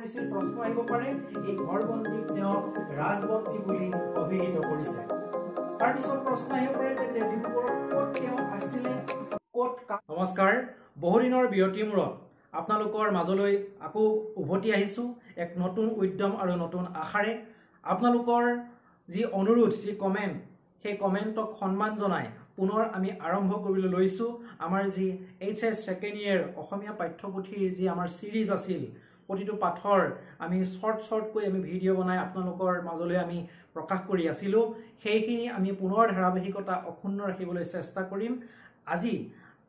কৰিছিল প্ৰশ্ন আহিব পাৰে এই ঘৰবন্দীক তেওঁ ৰাজবন্দী বুলি অভিহিত কৰিছে তাৰ পিছত প্ৰশ্ন আহিব পাৰে যে ডিব্ৰুগড়ত ক'ত তেওঁ আছিলে ক'ত নমস্কাৰ বহুদিনৰ বিৰতিৰ মূৰত আপোনালোকৰ মাজলৈ আকৌ উভতি আহিছো এক নতুন উদ্যম আৰু নতুন আশাৰে আপোনালোকৰ যি অনুৰোধ যি কমেন্ট সেই কমেন্টক সন্মান জনাই পুনৰ আমি আৰম্ভ কৰিবলৈ লৈছো আমাৰ যি এইচএছ সেকেন্ড ইয়াৰ অসমীয়া পাঠ্যপুথিৰ যি আমাৰ সিৰিজ আছিল প্ৰতিটো পাঠৰ আমি শৰ্ট কৈ আমি ভিডিও বনাই আপোনালোকৰ মাজলৈ আমি প্ৰকাশ কৰি আছিলো সেইখিনি আমি পুনৰ ধাৰাবাহিকতা অক্ষুণ্ণ ৰাখিবলৈ চেষ্টা কৰিম আজি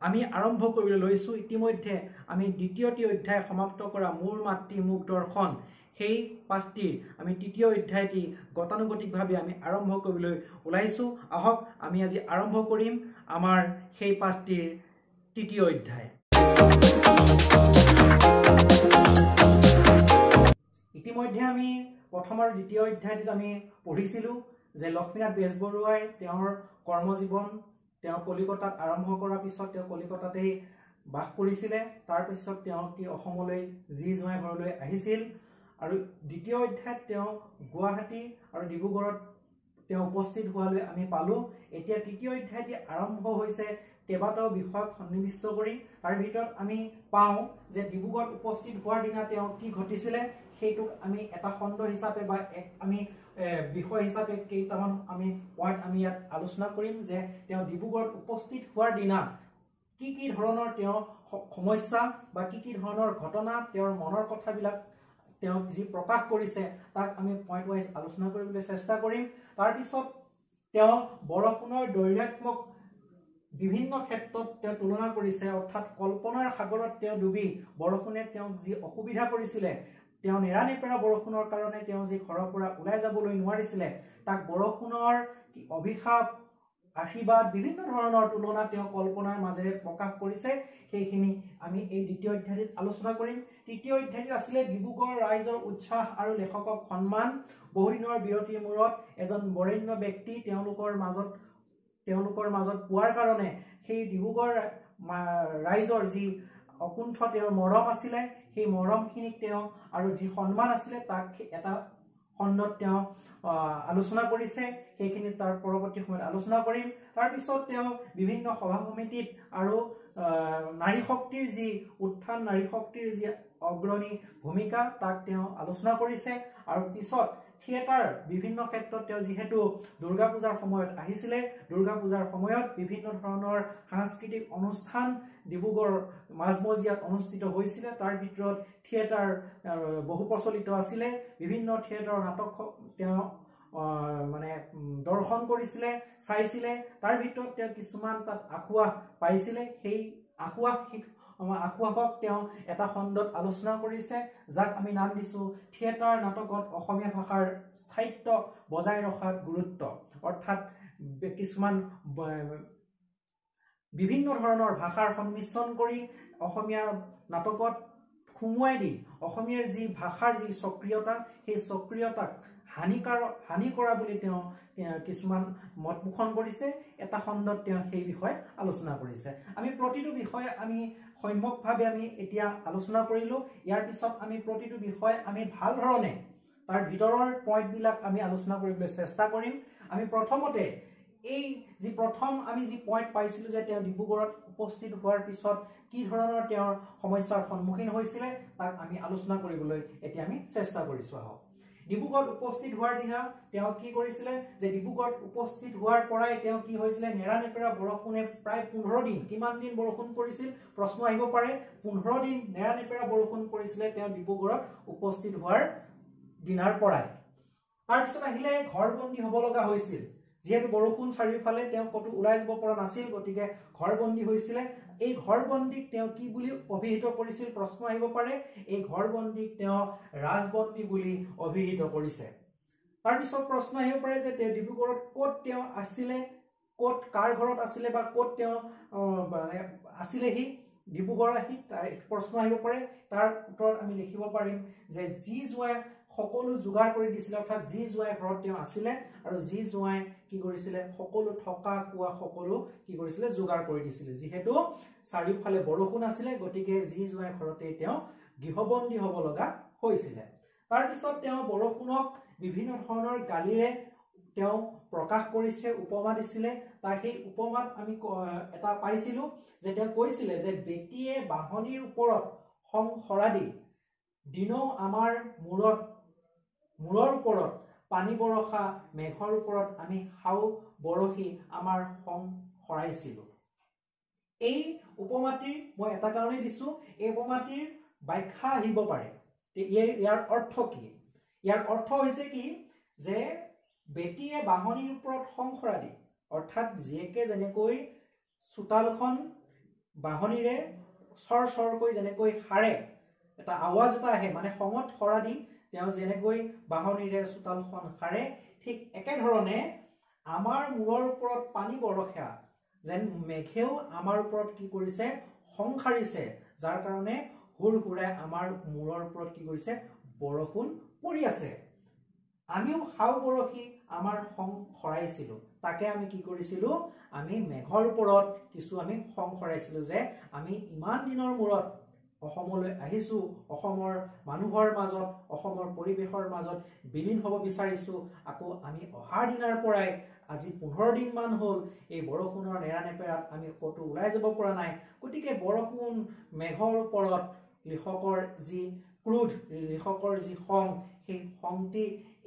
আমি আৰম্ভ কৰিবলৈ লৈছো ইতিমধ্যে আমি দ্বিতীয়টি অধ্যায় সমাপ্ত কৰা মোৰ মাতৃ মুখ দৰ্শন সেই পাঠটিৰ আমি তৃতীয় অধ্যায়টি গতানুগতিকভাৱে আমি আৰম্ভ কৰিবলৈ ওলাইছো আহক আমি আজি আৰম্ভ কৰিম আমাৰ সেই পাঠটিৰ তৃতীয় অধ্যায় ইতিমধ্যে আমি প্ৰথম আৰু দ্বিতীয় অধ্যায়টিত আমি পঢ়িছিলো যে লক্ষ্মীনাথ বেজবৰুৱাই তেওঁৰ কৰ্মজীৱন তেওঁ কলিকতাত আৰম্ভ কৰাৰ পিছত তেওঁ কলিকতাতেই বাস কৰিছিলে তাৰ পিছত তেওঁ কি অসমলৈ জি জোঁৱাই ঘৰলৈ আহিছিল আৰু দ্বিতীয় অধ্যায়ত তেওঁ গুৱাহাটী আৰু ডিব্ৰুগড়ত তেওঁ উপস্থিত হোৱালৈ আমি পালো এতিয়া তৃতীয় অধ্যায়টি আৰম্ভ হৈছে কেইবাটাও বিষয়ক সন্নিবিষ্ট কৰি তাৰ ভিতৰত আমি পাওঁ যে ডিব্ৰুগড়ত উপস্থিত হোৱাৰ দিনা তেওঁ কি ঘটিছিলে সেইটোক আমি এটা খণ্ড হিচাপে বা এক আমি বিষয় হিচাপে কেইটামান আমি পইণ্ট আমি ইয়াত আলোচনা কৰিম যে তেওঁ ডিব্ৰুগড়ত উপস্থিত হোৱাৰ দিনা কি ধৰণৰ তেওঁ সমস্যা বা কি ধৰণৰ ঘটনা তেওঁৰ মনৰ কথাবিলাক তেওঁ যি প্ৰকাশ কৰিছে তাক আমি পইণ্ট ওয়াইজ আলোচনা কৰিবলৈ চেষ্টা কৰিম তাৰ পিছত তেওঁ বৰষুণৰ দৈৰ্ঘ্যাত্মক বিভিন্ন ক্ষেত্ৰত তেওঁ তুলনা কৰিছে অৰ্থাৎ কল্পনাৰ সাগৰত তেওঁ ডুবি বৰষুণে তেওঁক যি অসুবিধা কৰিছিলে তেওঁ নিৰানেপেৰা বৰষুণৰ কাৰণে তেওঁ যি ঘৰৰ পৰা ওলাই যাবলৈ নোৱাৰিছিলে তাক বৰষুণৰ অভিশাপ আশীৰ্বাদ বিভিন্ন ধৰণৰ তুলনা তেওঁ কল্পনাৰ মাজেৰে প্ৰকাশ কৰিছে সেইখিনি আমি এই দ্বিতীয় অধ্যায়ত আলোচনা কৰিম তৃতীয় অধ্যায়ত আছিলে ডিব্ৰুগড় ৰাইজৰ উৎসাহ আৰু লেখকক সন্মান বহুদিনৰ বিৰতিৰ মূৰত এজন বৰেণ্য ব্যক্তি তেওঁলোকৰ মাজত পোৱাৰ কাৰণে সেই ডিব্ৰুগড় ৰাইজৰ যি অকুণ্ঠ তেওঁৰ মৰম আছিলে সেই মৰমখিনিক তেওঁ আৰু যি সন্মান আছিলে তাক এটা খণ্ডত তেওঁ আলোচনা কৰিছে সেইখিনি তাৰ পৰৱৰ্তী সময়ত আলোচনা কৰিম তাৰ পিছত তেওঁ বিভিন্ন সভা সমিতিত আৰু নাৰী শক্তিৰ যি উত্থান নাৰী শক্তিৰ যি অগ্ৰণী ভূমিকা তাক তেওঁ আলোচনা কৰিছে আৰু পিছত থিয়েটাৰ বিভিন্ন ক্ষেত্ৰত তেওঁ যেহেতু দুৰ্গা পূজাৰ সময়ত আহিছিলে দুৰ্গা পূজাৰ সময়ত বিভিন্ন ধৰণৰ সাংস্কৃতিক অনুষ্ঠান ডিব্ৰুগড় মাজমজিয়াত অনুষ্ঠিত হৈছিলে তাৰ ভিতৰত থিয়েটাৰ বহু প্ৰচলিত আছিলে বিভিন্ন থিয়েটাৰৰ নাটক তেওঁ মানে দৰ্শন কৰিছিলে চাইছিলে তাৰ ভিতৰত তেওঁ কিছুমান তাত আখুৱাহ পাইছিলে সেই আখুৱাহক তেওঁ এটা খণ্ডত আলোচনা কৰিছে যাক আমি নাম দিছো থিয়েটাৰ নাটকত অসমীয়া ভাষাৰ স্থায়িত্ব বজাই ৰখাৰ গুৰুত্ব অৰ্থাৎ কিছুমান বিভিন্ন ধৰণৰ ভাষাৰ সংমিশ্ৰণ কৰি অসমীয়া নাটকত খুমুৱাই দি অসমীয়াৰ যি ভাষাৰ যি সক্ৰিয়তা সেই সক্ৰিয়তাক হানি কৰা বুলি তেওঁ কিছুমান মত পোষণ কৰিছে এটা খণ্ডত তেওঁ সেই বিষয়ে আলোচনা কৰিছে আমি প্ৰতিটো বিষয়ে আমি সম্যকভাৱে আমি এতিয়া আলোচনা কৰিলো ইয়াৰ পিছত আমি প্ৰতিটো বিষয় আমি ভাল ধৰণে তাৰ ভিতৰৰ পইণ্টবিলাক আমি আলোচনা কৰিবলৈ চেষ্টা কৰিম আমি প্ৰথমতে এই যি প্ৰথম আমি যি পইণ্ট পাইছিলো যে তেওঁ ডিব্ৰুগড়ত উপস্থিত হোৱাৰ পিছত কি ধৰণৰ তেওঁৰ সমস্যাৰ সন্মুখীন হৈছিলে তাক আমি আলোচনা কৰিবলৈ এতিয়া আমি চেষ্টা কৰিছো আহক ডিব্ৰুগড়ত উপস্থিত হোৱাৰ দিনা তেওঁ কি কৰিছিলে যে ডিব্ৰুগড়ত উপস্থিত হোৱাৰ পৰাই তেওঁ কি হৈছিলে নেৰানেপেৰা বৰষুণে প্ৰায় 15 দিন কিমান দিন বৰষুণ পৰিছিল প্ৰশ্ন আহিব পাৰে 15 দিন নেৰানেপেৰা বৰষুণ পৰিছিলে তেওঁ ডিব্ৰুগড়ত উপস্থিত হোৱাৰ দিনাৰ পৰাই তাৰ পিছত আহিলে ঘৰবন্দী হ'ব লগা হৈছিল যেহেতু বৰষুণ চাৰিওফালে তেওঁ কতো ওলাই যাব পৰা নাছিল গতিকে ঘৰবন্দী হৈছিলে এই ঘৰবন্দীক তেওঁ কি বুলি অভিহিত কৰিছিল প্ৰশ্ন আহিব পাৰে এই ঘৰবন্দীক তেওঁ ৰাজবন্দী বুলি অভিহিত কৰিছে তাৰ পিছত প্ৰশ্ন আহিব পাৰে যে তেওঁ ডিব্ৰুগড়ত ক'ত তেওঁ আছিলে ক'ত কাৰ ঘৰত আছিলে বা ক'ত তেওঁ আছিলে হি ডিব্ৰুগড় আহি প্ৰশ্ন আহিব পাৰে তাৰ উত্তৰত আমি লিখিব পাৰিম যে জি জোঁৱাই সকলো যোগাৰ কৰি দিছিল অৰ্থাৎ জি জোঁৱাই ঘৰত তেওঁ আছিলে আৰু জি জোঁৱাই কি কৰিছিলে সকলো থকা কোৱা সকলো কি কৰিছিলে যোগাৰ কৰি দিছিল যেহেতু চাৰিওফালে বৰষুণ আছিলে গতিকে জি জোঁৱাই ঘৰতে তেওঁ গৃহবন্দী হ'ব লগা হৈছিলে তাৰ পিছত তেওঁ বৰষুণক বিভিন্ন ধৰণৰ গালিৰে তেওঁ প্ৰকাশ কৰিছে উপমা দিছিলে তাৰ সেই উপমাত আমি এটা পাইছিলো যে তেওঁ কৈছিলে যে বেটিয়ে বাহনীৰ ওপৰত খং খৰাদি দিনো আমাৰ মূৰৰ ওপৰত পানী বৰষা মেঘৰ ওপৰত আমি হাও বৰষি আমাৰ খং খৰাইছিলো এই উপমাটিৰ মই এটা কাৰণেই দিছো এই উপমাটিৰ ব্যাখ্যা আহিব পাৰে ইয়াৰ অৰ্থ কি ইয়াৰ অৰ্থ হৈছে কি যে বেটিয়ে বাহনীৰ ওপৰত খং খৰাদি অৰ্থাৎ জীয়েকে যেনেকৈ চোতালখন বাহনীৰে চৰ চৰকৈ যেনেকৈ হাৰে এটা আৱাজ এটা আহে মানে খঙত খৰাদি তেওঁ যেনেকৈ বাহনীৰে চোতালখন হাৰে ঠিক একেধৰণে আমাৰ মূৰৰ ওপৰত পানী বৰষা যেন মেঘেও আমাৰ ওপৰত কি কৰিছে খং খাৰিছে যাৰ কাৰণে হুৰহুৰাই আমাৰ মূৰৰ ওপৰত কি কৰিছে বৰষুণ পৰি আছে আমিও হাও বৰষি আমাৰ খং খৰাইছিলো তাকে আমি কি কৰিছিলো আমি মেঘৰ ওপৰত কিছু আমি খং খৰাইছিলো যে আমি ইমান দিনৰ মূৰত অসমলৈ আহিছো অসমৰ মানুহৰ মাজত অসমৰ পৰিবেশৰ মাজত বিলীন হ'ব বিচাৰিছো আকৌ আমি অহাৰ দিনাৰ পৰাই আজি 15 দিন মান হ'ল এই বৰষুণৰ নেৰানেপেৰাত আমি কতো ওলাই যাব পৰা নাই গতিকে বৰষুণ মেঘৰ ওপৰত লিখকৰ যি ক্ৰোধ লিখকৰ যি খং সেই খংটি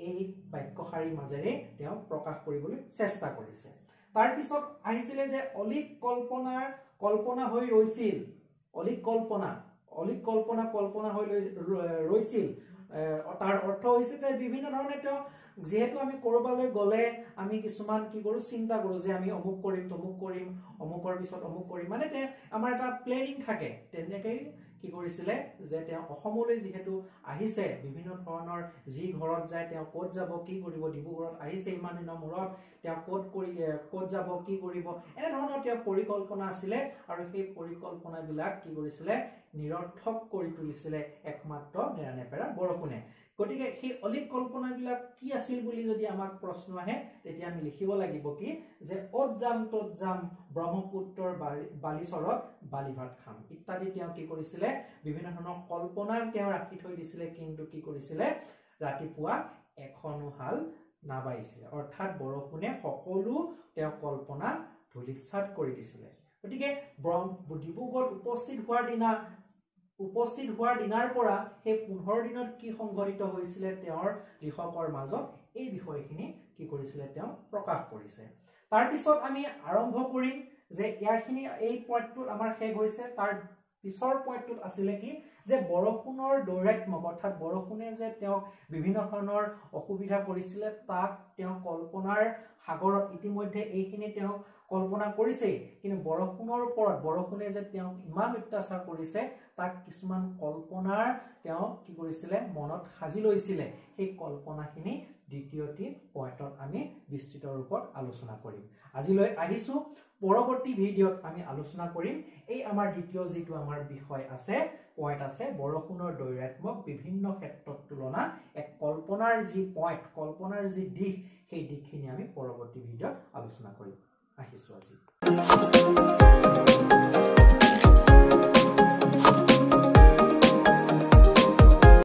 এই বাক্যশাৰীৰ মাজেৰে তেওঁ প্ৰকাশ কৰিবলৈ চেষ্টা কৰিছে তাৰ পিছত আহিছিলে যে অলিক কল্পনা হৈ ৰৈছিল অলিক কল্পনা হৈ ৰৈছিল তাৰ অৰ্থ হৈছে যে বিভিন্ন ধৰণে তেওঁ যেহেতু আমি কৰবালৈ গলে আমি কিছুমান কি কৰো চিন্তা কৰো যে আমি অমুক কৰিম তমুক কৰিম অমুকৰ পিছত অমুক কৰিম মানে আমাৰ এটা প্লেনিং থাকে তেনেকৈ কি কৰিছিলে যে তেওঁ অসমলৈ যেহেতু আহিছে বিভিন্ন ধৰণৰ যি ঘৰত যায় তেওঁ ক'ত যাব কি কৰিব ডিব্ৰুগড়ত আহিছে ইমান দিনৰ মূৰত তেওঁ ক'ত যাব কি কৰিব এনে ধৰণৰ তেওঁ পৰিকল্পনা আছিলে আৰু সেই পৰিকল্পনাবিলাক কি কৰিছিলে নিৰৰ্থক কৰি তুলিছিলে একমাত্ৰ নেৰানেপেৰা বৰষুণে গতিকে সেই অলিক কল্পনাবিলাক কি আছিল বুলি যদি আমাক প্ৰশ্ন আহে তেতিয়া আমি লিখিব লাগিব কি যে অত যাম তত যাম ব্ৰহ্মপুত্ৰৰ বালিচৰত বালিভাত খাম ইত্যাদি তেওঁ কি কৰিছিলে বিভিন্ন ধৰণৰ কল্পনা তেওঁ ৰাখি থৈ দিছিলে কিন্তু কি কৰিছিলে ৰাতিপুৱা এখনো হাল নাবাইছিলে অৰ্থাৎ বৰষুণে সকলো তেওঁ কল্পনা ধূলিসাৎ কৰি দিছিলে গতিকে ডিব্ৰুগড়ত উপস্থিত হোৱাৰ দিনাৰ পৰা সেই 15 দিনত কি সংঘটিত হৈছিলে তেওঁৰ লিখকৰ মাজত এই বিষয়খিনি কি কৰিছিলে তেওঁ প্ৰকাশ কৰিছে তাৰ পিছত আমি আৰম্ভ কৰিম যে ইয়াৰখিনি এই পইণ্টটোত আমাৰ শেষ হৈছে তাৰ পিছৰ পইণ্টটোত আছিলে কি যে বৰষুণৰ দৈৰাত্ম্য অৰ্থাৎ বৰষুণে যে তেওঁক বিভিন্ন ধৰণৰ অসুবিধা কৰিছিলে তাক তেওঁ কল্পনাৰ সাগৰত ইতিমধ্যে এইখিনি তেওঁ কল্পনা কৰিছে কিন্তু বৰষুণৰ ওপৰত বৰষুণে যে তেওঁক ইমান অত্যাচাৰ কৰিছে তাক কিছুমান কল্পনাৰ তেওঁ কি কৰিছিলে মনত সাজি লৈছিলে সেই কল্পনাখিনি দ্বিতীয়টি পইণ্টত আমি বিস্তৃত ৰূপত আলোচনা কৰিম আজিলৈ আহিছো পৰৱৰ্তী ভিডিঅ'ত আমি আলোচনা কৰিম এই আমাৰ দ্বিতীয় যিটো আমাৰ বিষয় আছে পইণ্ট আছে বৰষুণৰ দৈৰাত্ম্যক বিভিন্ন ক্ষেত্ৰত তুলনা এক কল্পনাৰ যি পইণ্ট কল্পনাৰ যি দিশ সেই দিশখিনি আমি পৰৱৰ্তী ভিডিঅ'ত আলোচনা কৰিম আহিছো আজি